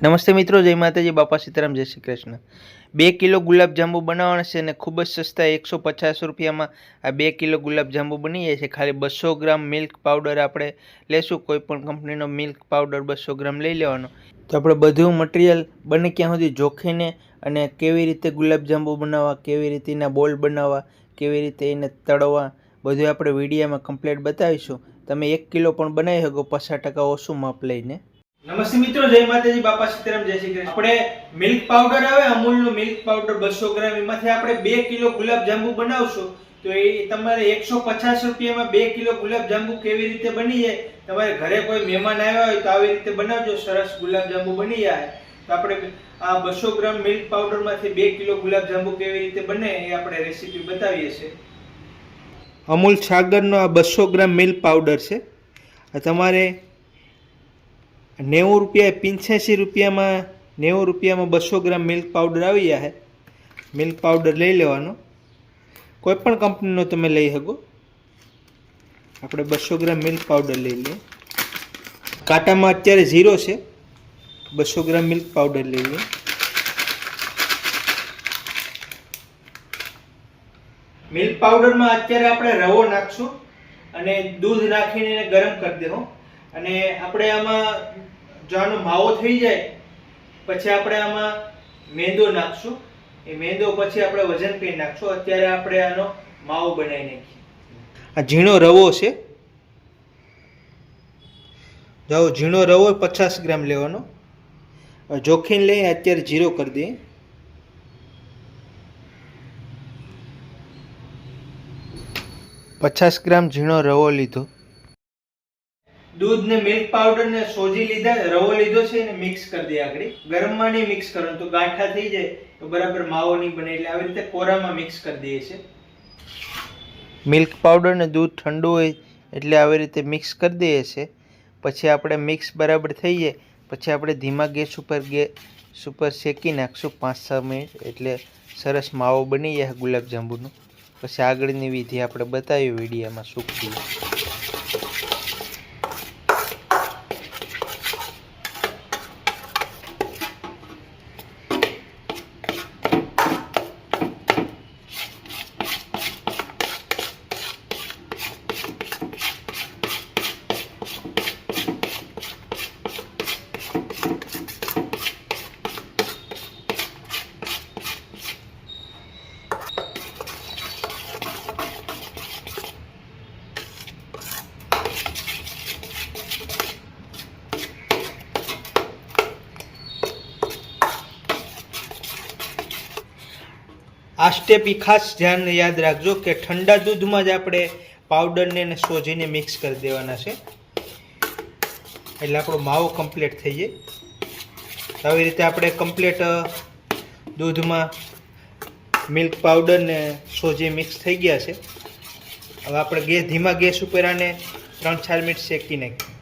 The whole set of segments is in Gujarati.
નમસ્તે મિત્રો, જય માતાજી, બાપા સીતારામ, જય શ્રી કૃષ્ણ। 2 કિલો ગુલાબજાંબુ બનાવવાના છે અને ખૂબ જ સસ્તા 150 રૂપિયામાં આ 2 કિલો ગુલાબજાંબુ બની જાય છે। ખાલી 200 ગ્રામ મિલ્ક પાવડર આપણે લેશું, કોઈ પણ કંપનીનો મિલ્ક પાવડર 200 ગ્રામ લઈ લેવાનો। તો આપણે બધું મટીરિયલ બને ક્યાં સુધી જોખીને અને કેવી રીતે ગુલાબજાંબુ બનાવવા, કેવી રીતે એના બોલ બનાવવા, કેવી રીતે એને તળવા, બધું આપણે વિડીયોમાં કમ્પ્લીટ બતાવીશું। તમે 1 કિલો પણ બનાવી શકો 50% ઓછું માપ લઈને। નમસ્તે મિત્રો, જય માતાજી, બાપા સીતારામ, જય શ્રી કૃષ્ણ। આપણે મિલ્ક પાવડર આવે, અમૂલનો મિલ્ક પાવડર 200 ગ્રામ, એમાંથી આપણે 2 કિલો ગુલાબજાંબુ બનાવશું। તો એ તમારે 150 રૂપિયામાં 2 કિલો ગુલાબજાંબુ કેવી રીતે બની જાય, તમારે ઘરે કોઈ મહેમાન આવ્યા હોય તો આવી રીતે બનાવજો, સરસ ગુલાબજાંબુ બની જાય। તો આપણે આ 200 ગ્રામ મિલ્ક પાવડરમાંથી 2 કિલો ગુલાબજાંબુ કેવી રીતે બને એ આપણે રેસીપી બતાવીએ છીએ। અમૂલ સાગરનો આ 200 ગ્રામ મિલ્ક પાવડર છે। આ તમારે 90 રૂપિયા 85 રૂપિયામાં 90 રૂપિયામાં 200 ગ્રામ મિલ્ક પાવડર આવી જાય। મિલ્ક પાવડર લઈ લેવાનો, કોઈ પણ કંપનીનો તમે લઈ શકો। આપણે 200 ગ્રામ મિલ્ક પાવડર લઈ લઈએ। કાંટામાં અત્યારે 0 છે, 200 ગ્રામ મિલ્ક પાવડર લઈ લઈએ। મિલ્ક પાવડરમાં અત્યારે આપણે રવો નાખશું અને દૂધ નાખીને એને ગરમ કરી દેવું। અને આપણે આમાં જો આનો માવો થઈ જાય પછી આપણે આમાં મેંદો નાખશું। એ મેંદો પછી આપણે વજન કરી નાખશું। અત્યારે આપણે આનો માવો બનાવી નાખીએ। આ ઝીણો રવો છે, જો ઝીણો રવો 50 ગ્રામ લેવાનો, જોખીને લઈ અત્યારે 0 કરી દઈએ। ₹50 ગ્રામ ઝીણો રવો લીધો। દૂધ ને મિલ્ક પાવડર ને સોજી લીધા, રવો લીધો છે એને મિક્સ કરી દઈએ। આગળ ગરમમાં નહીં મિક્સ કરવાનું, તો ગાંઠા થઈ જાય તો બરાબર માવો નહીં બને, એટલે આવી રીતે કોરામાં મિક્સ કરી દઈએ છીએ। મિલ્ક પાવડર ને દૂધ ઠંડુ હોય એટલે આવી રીતે મિક્સ કરી દઈએ છીએ। પછી આપણે મિક્સ બરાબર થઈ જાય પછી આપણે ધીમા ગેસ ઉપર શેકી નાખશું 5-6 મિનિટ, એટલે સરસ માવો બની જાય ગુલાબજાંબુનો। પછી આગળની વિધિ આપણે બતાવી વિડીયોમાં સૂકવી। આ સ્ટેપ ખાસ ધ્યાન યાદ રાખજો કે ઠંડા દૂધમાં જ આપણે પાવડરને અને સોજીને મિક્સ કરી દેવાના છે, એટલે આપણો માવો કમ્પ્લીટ થઈ જાય। આવી રીતે આપણે કમ્પ્લીટ દૂધમાં મિલ્ક પાવડર ને સોજી મિક્સ થઈ ગયા છે। હવે આપણે ધીમા ગેસ ઉપર આને 3-4 મિનિટ શેકી નાખીએ।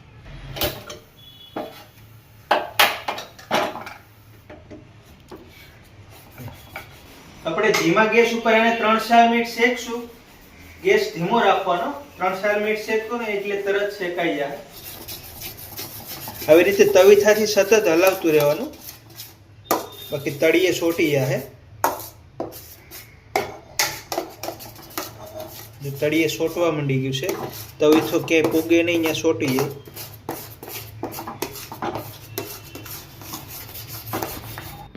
આપણે ધીમા ગેસ ઉપર આને 3-4 મિનિટ શેકશું। ગેસ ધીમો રાખવાનો, 3-4 મિનિટ શેકતો ને એટલે તરત શેકાઈ જાય। આવી રીતે તવીથાથી સતત હલાવતું રહેવાનું, બાકી તળિયે ચોંટી જાય। તળિયે ચોંટવા માંડી ગયું છે, તવીથો ક્યાંય પૂગે નહીં, ત્યાં ચોંટી જાય।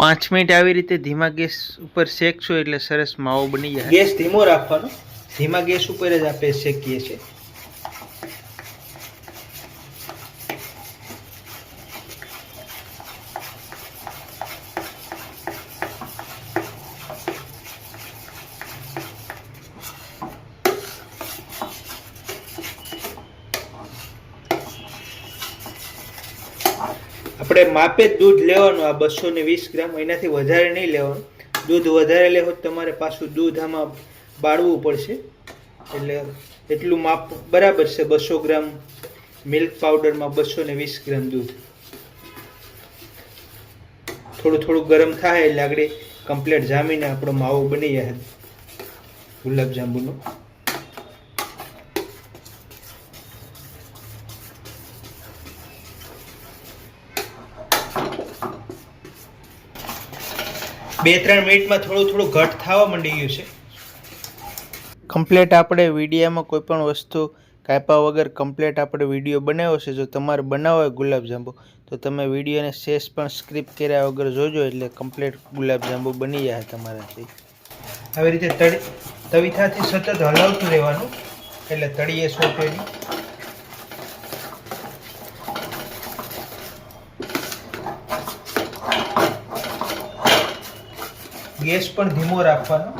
પાંચ મિનિટ આવી રીતે ધીમા ગેસ ઉપર શેકશો એટલે સરસ માવો બની જાય। ગેસ ધીમો રાખવાનો, ધીમા ગેસ ઉપર જ આપણે શેકીએ છીએ। આપણે માપે જ દૂધ લેવાનું, આ 220 ગ્રામ, એનાથી વધારે નહીં લેવાનું। દૂધ વધારે લેવો તમારે પાછું દૂધ આમાં બાળવું પડશે, એટલે એટલું માપ બરાબર છે। 200 ગ્રામ મિલ્ક પાવડરમાં 220 ગ્રામ દૂધ। થોડું થોડું ગરમ થાય એટલે આગળ કમ્પ્લીટ જામીને આપણો માવો બની જાય ગુલાબજાંબુનો। 2-3 મિનિટમાં થોડું ઘટ થવા માંડી ગયું છે. કમ્પ્લીટ આપણે વિડીયામાં કોઈ પણ વસ્તુ કાપ્યા વગર કમ્પ્લીટ આપણે વિડીયો બનાવ્યો છે. જો તમારે બનાવવો હોય ગુલાબજાંબુ તો તમે વિડીયોને શેષ પણ સ્ક્રિપ કર્યા વગર જોજો, એટલે કમ્પ્લીટ ગુલાબજાંબુ બની જાય તમારાથી. આવી રીતે તવીથાથી સતત હલાવતું રહેવાનું એટલે તળીએ સોંપે નહીં. ગેસ પણ ધીમો રાખવાનો.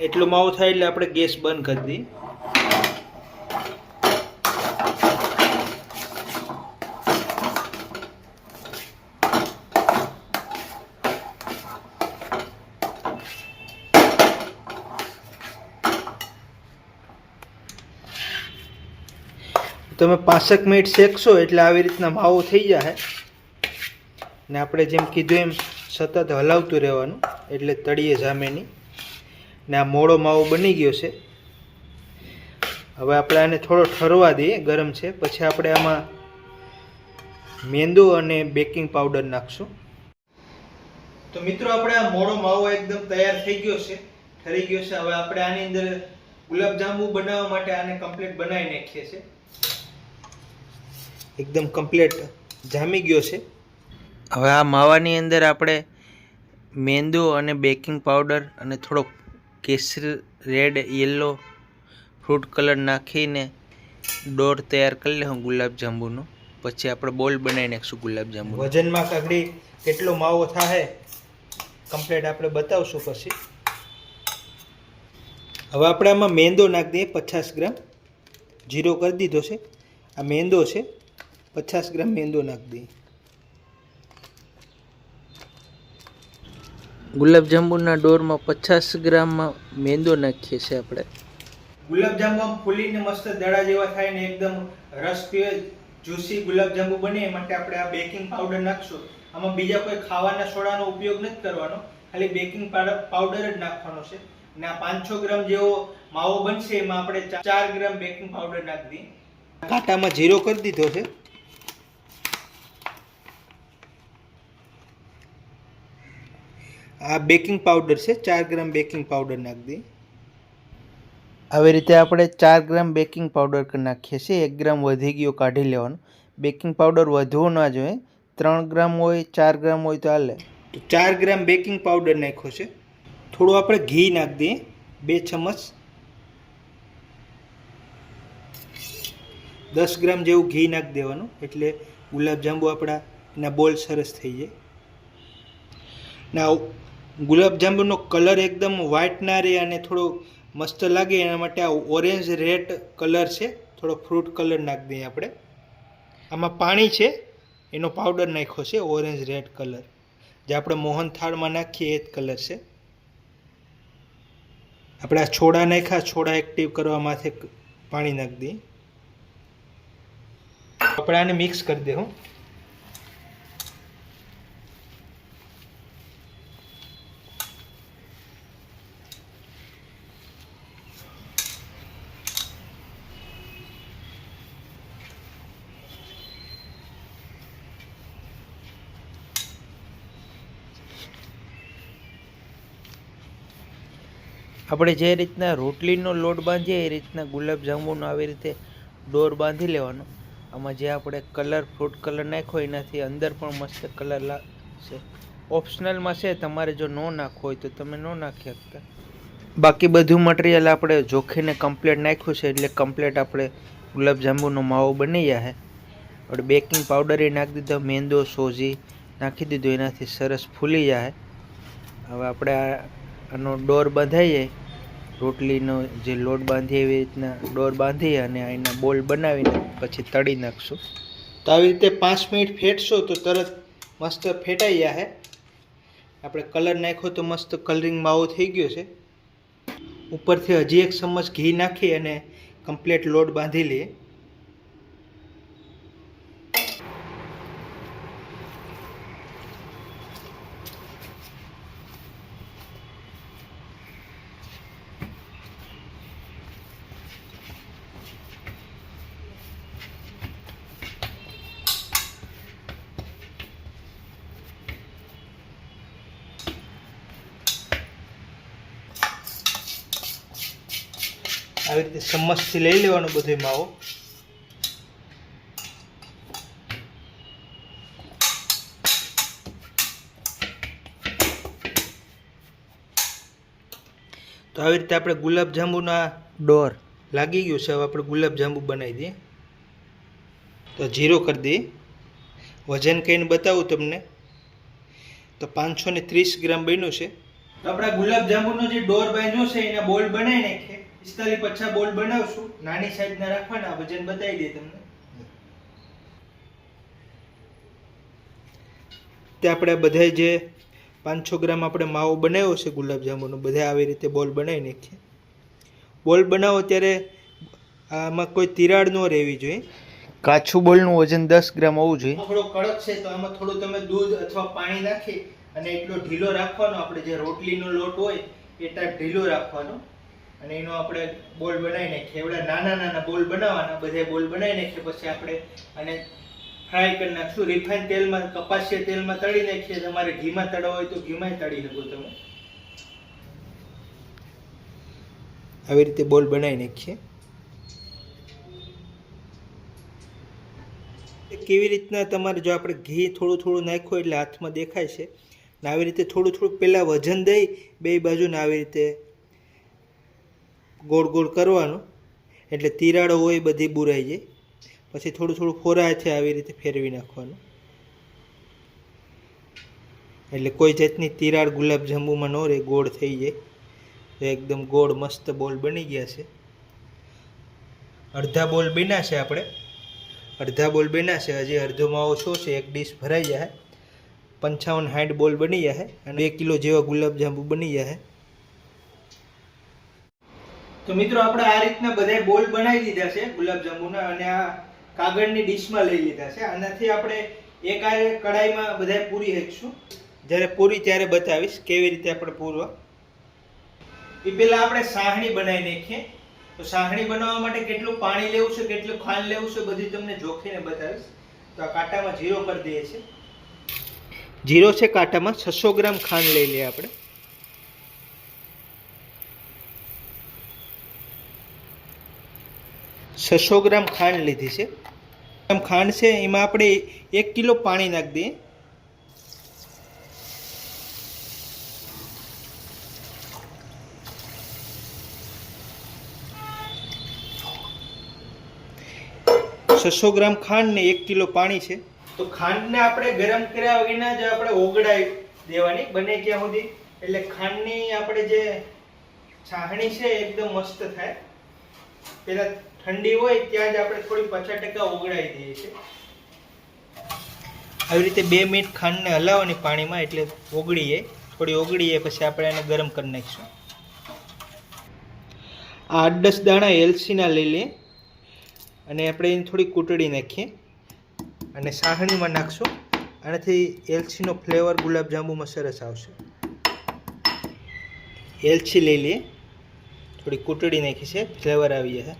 એટલું માવું થાય એટલે આપણે ગેસ બંધ કરી દઈએ. તમે 5 મિનિટ શેકશો એટલે આવી રીતના માવો થઈ જાય ને આપણે જેમ કીધું એમ સતત હલાવતું રહેવાનું એટલે તળીએ જામે નહીં. ને આ મોળો માવો બની ગયો છે. હવે આપણે આને થોડો ઠરવા દઈએ, ગરમ છે. પછી આપણે આમાં મેંદો અને બેકિંગ પાવડર નાખશું. તો મિત્રો આપણે આ મોળો માવો એકદમ તૈયાર થઈ ગયો છે, ઠરી ગયો છે. હવે આપણે આની અંદર ગુલાબજાંબુ બનાવવા માટે આને કમ્પ્લીટ બનાવી નાખીએ છીએ. એકદમ કમ્પ્લીટ જામી ગયો છે. હવે આ માવાની અંદર આપણે મેંદો અને બેકિંગ પાવડર અને થોડો કેસરી રેડ યલો ફ્રૂટ કલર નાખીને ડોર તૈયાર કરી લઉં ગુલાબજાંબુનો. પછી આપણે બોલ બનાવી નાખીશું ગુલાબજાંબુ. વજનમાં કાગડી કેટલો માવો થાય કમ્પ્લીટ આપણે બતાવશું પછી. હવે આપણે આમાં મેંદો નાખી દઈએ 50 ગ્રામ. જીરો કરી દીધો છે. આ મેંદો છે, 50 ગ્રામ મેંદો નાખી દઈએ. ગુલાબજાંબુના ડોરમાં 50 ગ્રામમાં મેંદો નાખીએ છીએ આપણે. ગુલાબજાંબુ ફૂલીને મસ્ત દડા જેવા થાય ને એકદમ રસ પીવે જ્યુસી ગુલાબજાંબુ બને એ માટે આપણે આ બેકિંગ પાવડર નાખશું. આમાં બીજા કોઈ ખાવાના સોડાનો ઉપયોગ નથી કરવાનો, ખાલી બેકિંગ પાવડર જ નાખવાનો છે. અને આ 500 ગ્રામ જેવો માવો બનશે એમાં આપણે 4 ગ્રામ બેકિંગ પાવડર નાખી દઈએ. કાંટામાં જીરો કરી દીધો છે. આ બેકિંગ પાવડર છે, 4 ગ્રામ બેકિંગ પાવડર નાખી દઈએ. આવી રીતે આપણે 4 ગ્રામ બેકિંગ પાવડર નાખીએ છીએ. 1 ગ્રામ વધી ગયો કાઢી લેવાનો. બેકિંગ પાવડર વધવો ના જોઈએ. 3 ગ્રામ હોય 4 ગ્રામ હોય તો હાલે. તો 4 ગ્રામ બેકિંગ પાવડર નાખ્યો છે. થોડું આપણે ઘી નાખી દઈએ, 2 ચમચ. 10 ગ્રામ જેવું ઘી નાખી દેવાનું એટલે ગુલાબજાંબુ આપણા એના બોલ સરસ થઈ જાય. ના ગુલાબજાંબુનો કલર એકદમ વ્હાઇટ ના રહે અને થોડો મસ્ત લાગે એના માટે આ ઓરેન્જ રેડ કલર છે, થોડો ફ્રૂટ કલર નાખી દઈએ આપણે. આમાં પાણી છે એનો પાવડર નાખ્યો છે, ઓરેન્જ રેડ કલર જે આપણે મોહનથાળમાં નાખીએ એ જ કલર છે. આપણે આ છોડા નાખ્યા, છોડા એક્ટિવ કરવા માથે પાણી નાખી દઈએ. આપણે આને મિક્સ કરી દઉં. આપણે જે રીતના રોટલીનો લોટ બાંધીએ એ રીતના ગુલાબજાંબુનો આવી રીતે ડોર બાંધી લેવાનો. આમાં જે આપણે કલર ફ્રૂટ કલર નાખ્યો એનાથી અંદર પણ મસ્ત કલર લાગશે. ઓપ્શનલમાં છે, તમારે જો ન નાખવો હોય તો તમે ન નાખી શકતા. બાકી બધું મટીરિયલ આપણે જોખીને કમ્પ્લીટ નાખ્યું છે એટલે કમ્પ્લીટ આપણે ગુલાબજાંબુનો માવો બની જાય. આપણે બેકિંગ પાવડર એ નાખી દીધો, મેંદો સોજી નાખી દીધો, એનાથી સરસ ફૂલી જાય. હવે આપણે આનો ડોર બાંધાઈએ, રોટલીનો જે લોટ બાંધીએ એવી રીતના ડોર બાંધી અને એના બોલ બનાવીને પછી તળી નાખશું. તો આવી રીતે 5 મિનિટ ફેટશો તો તરત મસ્ત ફેટાઈ જાય. આપણે કલર નાખ્યો તો મસ્ત કલરિંગ માવો થઈ ગયો છે. ઉપરથી હજી 1 ચમચ ઘી નાખી અને કમ્પ્લીટ લોટ બાંધી લઈએ. આવી રીતે ચમચથી લઈ લેવાનો બધો માવો. તો આવી રીતે આપણે ગુલાબજાંબુના ડોર લાગી ગયું છે. હવે આપણે ગુલાબજાંબુ બનાવી દઈએ. તો જીરો કરી દઈએ. વજન કહીને બતાવું તમને તો 530 ગ્રામ બન્યું છે. તો આપણા ગુલાબજાંબુનો જે ડોર બાંધ્યો છે એના બોલ બનાવી નાખીએ. 45-50 બોલ બનાવશું. નાની સાઈઝના રાખવાના. વજન બતાવી દઈએ તમને. તે આપણે બધા જે 500 ગ્રામ આપણે માવો બનાવ્યો છે ગુલાબજાંબુનો, બધા આવી રીતે બોલ બનાવી નાખીએ. બોલ બનાવો ત્યારે આમાં કોઈ તિરાડ ન રહેવી જોઈએ. કાચું બોલનું વજન 10 ગ્રામ હોવું જોઈએ. થોડો કડક છે તો આમાં થોડું તમે દૂધ અથવા પાણી નાખી અને એટલો ઢીલો રાખવાનો. આપણે જે રોટલીનો લોટ હોય એટલા ઢીલો રાખવાનો અને એનો આપણે બોલ બનાવી નાખીએ. એવડા નાના નાના બોલ બનાવવાના. બધા બોલ બનાવી નાખીએ પછી આપણે આને ફ્રાય કરી નાખશું. રિફાઇન તેલમાં, કપાસિયા તેલમાં તળી નાખીએ. તમારે ઘીમાં તળવા હોય તો ઘીમાં તળી શકો તમે. આવી રીતે બોલ બનાવી નાખીએ. કેવી રીતના તમારે જો આપણે ઘી થોડું થોડું નાખ્યું એટલે હાથમાં દેખાય છે ને આવી રીતે થોડું થોડું પહેલાં વજન દઈ બે બાજુને આવી રીતે ગોળ ગોળ કરવાનું એટલે તિરાડો હોય બધી બુરાઈ જાય. પછી થોડું થોડું ફોરાથી આવી રીતે ફેરવી નાખવાનું એટલે કોઈ જાતની તિરાડ ગુલાબજાંબુમાં ન રહે, ગોળ થઈ જાય. તો એકદમ ગોળ મસ્ત બોલ બની ગયા છે. અડધા બોલ બન્યા છે. આપણે અડધા બોલ બન્યા છે. હજી અડધો માવો શું છે, એક ડીશ ભરાઈ જાય. 55-60 બોલ બની જાય અને 2 કિલો જેવા ગુલાબજાંબુ બની જાય. તો મિત્રો આપણે આ રીતના બધા બોલ બનાવી દીધા છે ગુલાબજાંબુના અને આ કાગળની ડીશમાં લઈ લીધા છે. આનાથી આપણે એક આ કડાઈમાં બધા પૂરી શકશું. જ્યારે પૂરી ત્યારે બતાવીશ કેવી રીતે આપણે પૂરવા. એ પહેલાં આપણે સાહણી બનાવી નાખીએ. તો સાહણી બનાવવા માટે કેટલું પાણી લેવું છે, કેટલું ખાંડ લેવું છે બધી તમને જોખીને બતાવીશ. તો આ કાંટામાં જીરો કરી દઈએ છીએ. જીરો છે કાંટામાં. 600 ગ્રામ ખાંડ લઈ લઈએ આપણે. $600 ગ્રામ ખાંડ લીધી છે. ખાંડ છે એમાં આપણે 1 કિલો પાણી નાખી દઈએ. $600 ગ્રામ ખાંડ ને 1 કિલો પાણી છે. તો ખાંડને આપણે ગરમ કર્યા વગરના જ આપણે ઓગળાવી દેવાની બને ત્યાં સુધી. એટલે ખાંડની આપણે જે છાહણી છે એકદમ મસ્ત થાય. પેલા ઠંડી હોય ત્યાં જ આપણે થોડી 50% ઓગળાવી દઈએ છીએ. આવી રીતે 2 મિનિટ ખાંડને હલાવવાની પાણીમાં એટલે ઓગળી જાય. થોડી ઓગળી જાય પછી આપણે એને ગરમ કરી નાખીશું. આ 8-10 દાણા એલચીના લઈ લઈએ અને આપણે એને થોડી કૂટડી નાખીએ અને સાહણીમાં નાખશું. આનાથી એલચીનો ફ્લેવર ગુલાબજાંબુમાં સરસ આવશે. એલચી લઈ લઈએ, થોડી કૂટડી નાખી છે, ફ્લેવર આવી જશે.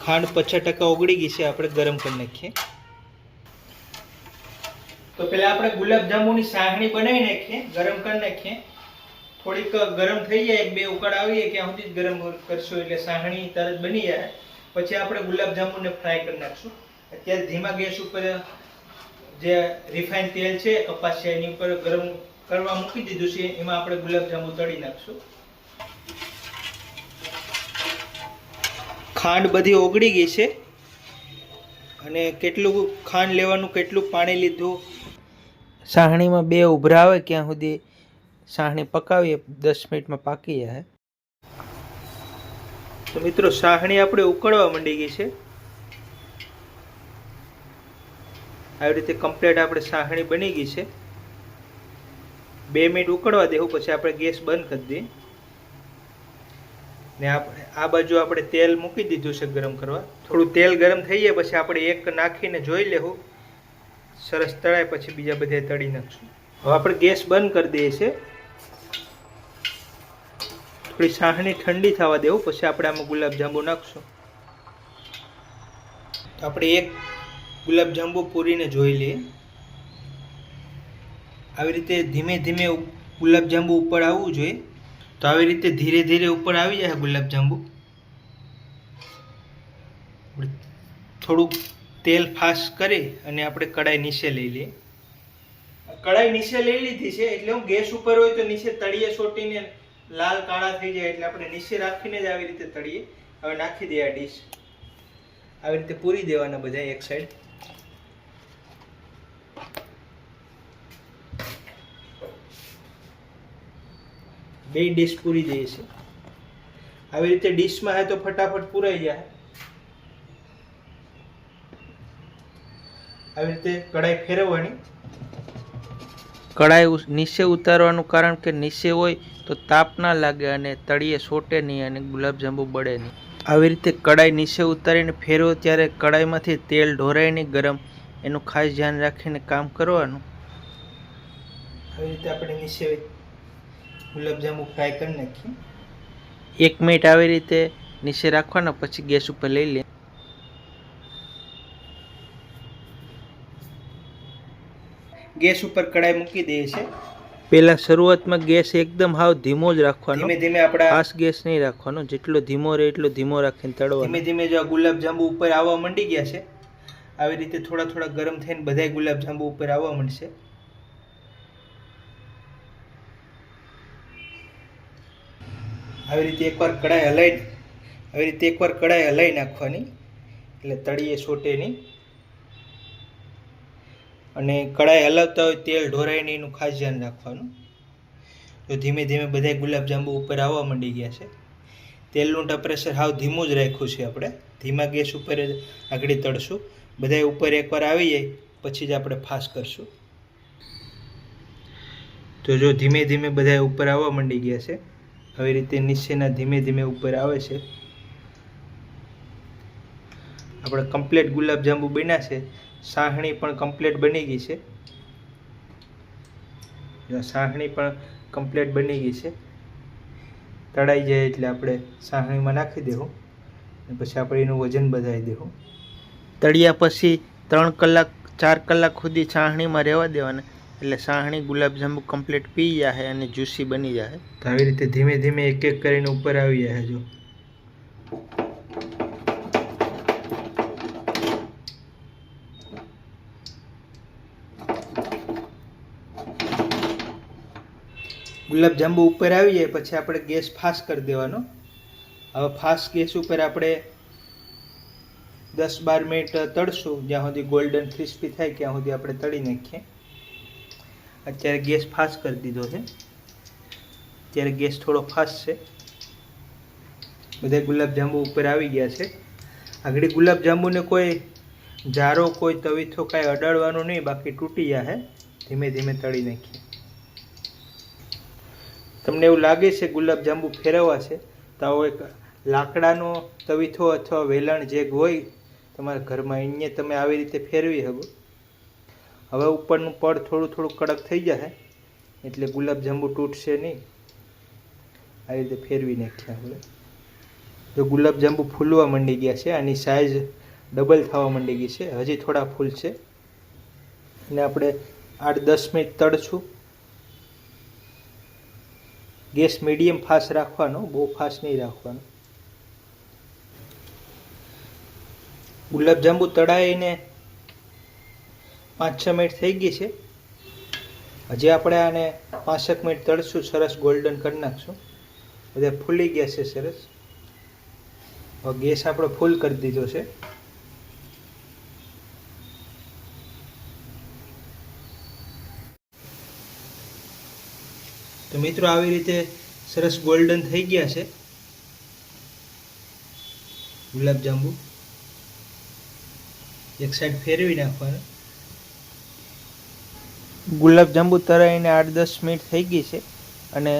ખાંડ 50% ઓગળી ગઈ છે. આપણે ગરમ કરી નાખીએ. તો પહેલાં આપણે ગુલાબજાંબુની સાહણી બનાવી નાખીએ, ગરમ કરી નાખીએ. થોડીક ગરમ થઈ જાય, 1-2 ઉકાળ આવીએ ત્યાં સુધી જ ગરમ કરશું એટલે સાહણી તરત બની જાય. પછી આપણે ગુલાબજાંબુને ફ્રાય કરી નાખશું. અત્યારે ધીમા ગેસ ઉપર જે રિફાઇન તેલ છે કપાસિયા એની ઉપર ગરમ કરવા મૂકી દીધું છે. એમાં આપણે ગુલાબજાંબુ તળી નાખશું. ખાંડ બધી ઓગળી ગઈ છે અને કેટલું ખાંડ લેવાનું, કેટલું પાણી લીધું. સાહણીમાં 2 ઉભરા આવે ત્યાં સુધી સાહણી પકાવીએ. 10 મિનિટમાં પાકી જાય. તો મિત્રો સાહણી આપણે ઉકળવા માંડી ગઈ છે. આવી રીતે કમ્પ્લીટ આપણે સાહણી બની ગઈ છે. 2 મિનિટ ઉકળવા દેવું પછી આપણે ગેસ બંધ કરી દઈએ. ને આપણે આ બાજુ આપણે તેલ મૂકી દીધું છે ગરમ કરવા. થોડું તેલ ગરમ થઈ જાય પછી આપણે એક નાખીને જોઈ લેવું. સરસ તળાય પછી બીજા બધે તળી નાખશું. હવે આપણે ગેસ બંધ કરી દઈએ છીએ. થોડી સાહણી ઠંડી થવા દેવું પછી આપણે આમાં ગુલાબજાંબુ નાખશું. તો આપણે એક ગુલાબજાંબુ પૂરીને જોઈ લઈએ. આવી રીતે ધીમે ધીમે ગુલાબજાંબુ ઉપર આવવું જોઈએ. તો આવી રીતે ધીરે ધીરે ઉપર આવી જાય ગુલાબજાંબુ. થોડુંક તેલ ફાસ્ટ કરી અને આપણે કડાઈ નીચે લઈ લઈએ. કડાઈ નીચે લઈ લીધી છે એટલે હું ગેસ ઉપર હોય તો નીચે તળિયે ચોટીને લાલ કાળા થઈ જાય એટલે આપણે નીચે રાખીને જ આવી રીતે તળીએ. હવે નાખી દઈએ આ ડીશ. આવી રીતે પૂરી દેવાના બધા એક સાઈડ. બે ડીશ પૂરી દઈએ છે. આવી રીતે ડીશમાં હે તો ફટાફટ પૂરાઈ જાય. આવી રીતે કડાઈ ફેરવવાની. કડાઈ નીચે ઉતારવાનું કારણ કે નીચે હોય તો તાપ ના લાગે અને તળિયે સોટે નહીં અને ગુલાબજાંબુ બળે નહીં. આવી રીતે કડાઈ નીચે ઉતારીને ફેરવો ત્યારે કડાઈમાંથી તેલ ઢોરાય નહીં ગરમ, એનું ખાસ ધ્યાન રાખીને કામ કરવાનું. આવી રીતે આપણે નીચે ગુલાબજાંબુ ફ્રાય કરી નાખીએ. 1 મિનિટ આવી રીતે નીચે રાખવાના, પછી ગેસ ઉપર લઈ લઈએ. ગેસ ઉપર કડાઈ મૂકી દઈએ છે. પહેલા શરૂઆતમાં ગેસ એકદમ હાવ ધીમો જ રાખવાનો. ધીમે ધીમે આપણે ફાસ્ટ ગેસ નહીં રાખવાનો. જેટલો ધીમો રહે એટલો ધીમો રાખીને તળવાનો. ધીમે ધીમે જો ગુલાબજાંબુ ઉપર આવવા માંડી ગયા છે, આવી રીતે થોડા થોડા ગરમ થઈને બધાય ગુલાબજાંબુ ઉપર આવવા માંડશે. આવી રીતે એકવાર કડાઈ હલાઈ નાખવાની એટલે તળિયે સોટે નહીં. અને કડાઈ હલાવતા હોય તેલ ઢોરાય નહીં એનું ખાસ ધ્યાન રાખવાનું. તો ધીમે ધીમે બધા ગુલાબજાંબુ ઉપર આવવા માંડી ગયા છે. તેલનું ટેમ્પરેચર હાવ ધીમું જ રાખ્યું છે આપણે. ધીમા ગેસ ઉપર જ આગળ તળશું. બધા ઉપર એકવાર આવી જાય પછી જ આપણે ફાસ્ટ કરશું. તો જો ધીમે ધીમે બધા ઉપર આવવા માંડી ગયા છે. આવી રીતે નીચેના ધીમે ધીમે ઉપર આવે છે. આપણે કમ્પ્લીટ ગુલાબજાંબુ બન્યા છે. સાહણી પણ કમ્પ્લીટ બની ગઈ છે. સાહણી પણ કમ્પ્લીટ બની ગઈ છે. તળાઈ જાય એટલે આપણે સાહણીમાં નાખી દેવું અને પછી આપણે એનું વજન બધાવી દેવું. તળિયા પછી 3 કલાક 4 કલાક સુધી સાહણીમાં રહેવા દેવાના એટલે સાહણી ગુલાબજાંબુ કમ્પ્લીટ પી જાય અને જ્યુસી બની જાય. તો આવી રીતે ધીમે ધીમે એક એક કરીને ઉપર આવી જાય. જો ગુલાબજાંબુ ઉપર આવી જાય પછી આપણે ગેસ ફાસ્ટ કરી દેવાનો. હવે ફાસ્ટ ગેસ ઉપર આપણે 10-12 મિનિટ તળશું. જ્યાં સુધી ગોલ્ડન ક્રિસ્પી થાય ત્યાં સુધી આપણે તળી નાખીએ. અત્યારે ગેસ ફાસ્ટ કરી દીધો છે. અત્યારે ગેસ થોડો ફાસ્ટ છે. બધા ગુલાબજાંબુ ઉપર આવી ગયા છે. આગળ ગુલાબજાંબુને કોઈ જારો કોઈ તવીથો કાંઈ અડાડવાનું નહીં, બાકી તૂટી જાય. ધીમે ધીમે તળી નાખીએ. તમને એવું લાગે છે ગુલાબજાંબુ ફેરવવા છે તો એક લાકડાનો તવીથો અથવા વેલણ જે હોય તમારા ઘરમાં એને તમે આવી રીતે ફેરવી શકો. હવે ઉપરનું પડ થોડું થોડું કડક થઈ જાય એટલે ગુલાબજાંબુ તૂટશે નહીં. આવી રીતે ફેરવી નાખ્યા. હવે જો ગુલાબજાંબુ ફૂલવા માંડી ગયા છે, આની સાઇઝ ડબલ થવા માંડી ગઈ છે. હજી થોડા ફૂલ છે અને આપણે 8-10 મિનિટ તળશું. ગેસ મીડિયમ ફાસ્ટ રાખવાનો, બહુ ફાસ્ટ નહીં રાખવાનો. ગુલાબજાંબુ તળાઈને 5-6 મિનિટ થઈ ગઈ છે. હજી આપણે આને 5 મિનિટ તળશું. સરસ ગોલ્ડન કરી નાખશું. બધા ફૂલી ગયા છે સરસ. હવે ગેસ આપણે ફૂલ કરી દીધો છે. તો મિત્રો આવી રીતે સરસ ગોલ્ડન થઈ ગયા છે ગુલાબજાંબુ. એક સાઈડ ફેરવી નાખવાનું. ગુલાબજાંબુ તળાઈને 8-10 મિનિટ થઈ ગઈ છે અને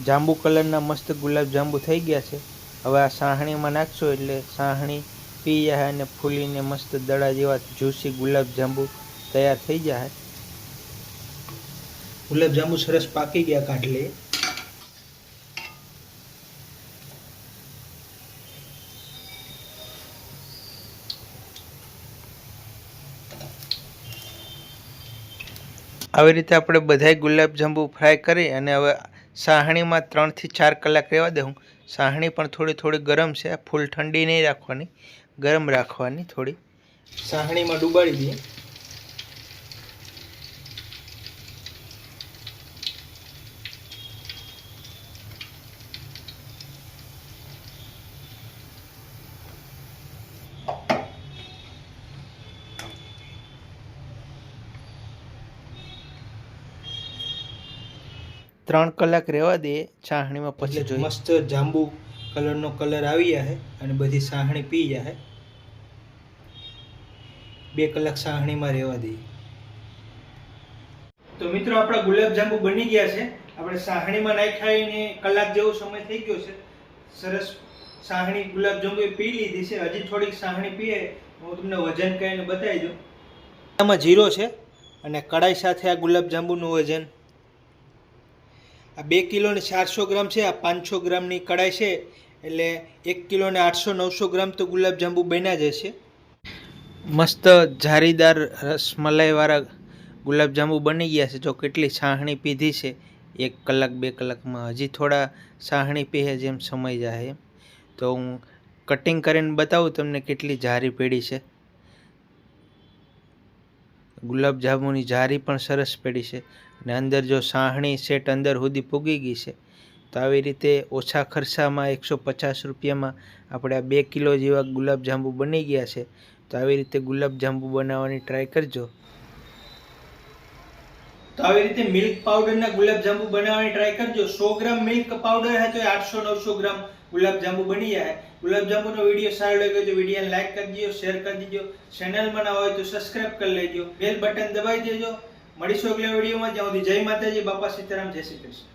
જાંબુ કલરના મસ્ત ગુલાબજાંબુ થઈ ગયા છે. હવે આ સાહણીમાં નાખશો એટલે સાહણી પી જાય અને ફૂલીને મસ્ત દડા જેવા જ્યુસી ગુલાબજાંબુ તૈયાર થઈ જાય. ગુલાબજાંબુ સરસ પાકી ગયા. કાઢી લઈએ. આવી રીતે આપણે બધાય ગુલાબજાંબુ ફ્રાય કરી અને હવે સાહણીમાં 3 થી 4 કલાક રહેવા દઉં. સાહણી પણ થોડી થોડી ગરમ છે, ફૂલ ઠંડી નહીં રાખવાની, ગરમ રાખવાની. થોડી સાહણીમાં ડુબાડી દઈએ. ત્રણ કલાક રહેવા દઈએ સાહણીમાં, પછી જોઈએ. મસ્ત જાંબુ કલરનો કલર આવી જાય અને બધી સાહણી પી જાય. 2 કલાક સાહણીમાં રહેવા દઈએ. તો મિત્રો આપણા ગુલાબજાંબુ બની ગયા છે. આપણે સાહણીમાં નાખ્યાને કલાક જેવો સમય થઈ ગયો છે. સરસ સાહણી ગુલાબજાંબુ પી લીધી છે. હજી થોડીક સાહણી પીએ હું તમને વજન કરીને બતાવી દઉં. આમાં 0 છે અને કડાઈ સાથે આ ગુલાબજાંબુનું વજન આ 2 કિલો ને 400 ગ્રામ છે. આ 500 ગ્રામની કડાઈ છે એટલે 1 કિલો ને 800-900 ગ્રામ તો ગુલાબજાંબુ બન્યા જશે. મસ્ત જારીદાર રસમલાઈવાળા ગુલાબજાંબુ બની ગયા છે. જો કેટલી સાહણી પીધી છે 1 કલાક 2 કલાકમાં. હજી થોડા સાહણી પીએ જેમ સમય જાય એમ. તો હું કટિંગ કરીને બતાવું તમને કેટલી જારી પડી છે. ગુલાબજાંબુની જારી પણ સરસ પડી છે અને અંદર જો સાહણી સેટ અંદર સુધી પૂગી ગઈ છે. તો આવી રીતે ઓછા ખર્ચામાં 150 રૂપિયામાં આપણે આ 2 કિલો જેવા ગુલાબજાંબુ બની ગયા છે. તો આવી રીતે ગુલાબજાંબુ બનાવવાની ટ્રાય કરજો. તો આવી રીતે મિલ્ક પાવડરના ગુલાબજાંબુ બનાવવાની ટ્રાય કરજો. 100 ગ્રામ મિલ્ક પાવડર હોય તો 800-900 ગ્રામ ગુલાબજાંબુ બની જાય. ગુલાબજાંબુનો વિડીયો સારો લાગ્યો તો વિડીયોને લાઈક કરી દેજો, શેર કરી દેજો. ચેનલમાં ના હોય તો સબસ્ક્રાઇબ કરી લેજો. બેલ બટન દબાવી દેજો. મળીશું અગલા વિડીયોમાં. ત્યાં સુધી જય માતાજી, બાપા સીતારામ, જય શ્રી કૃષ્ણ.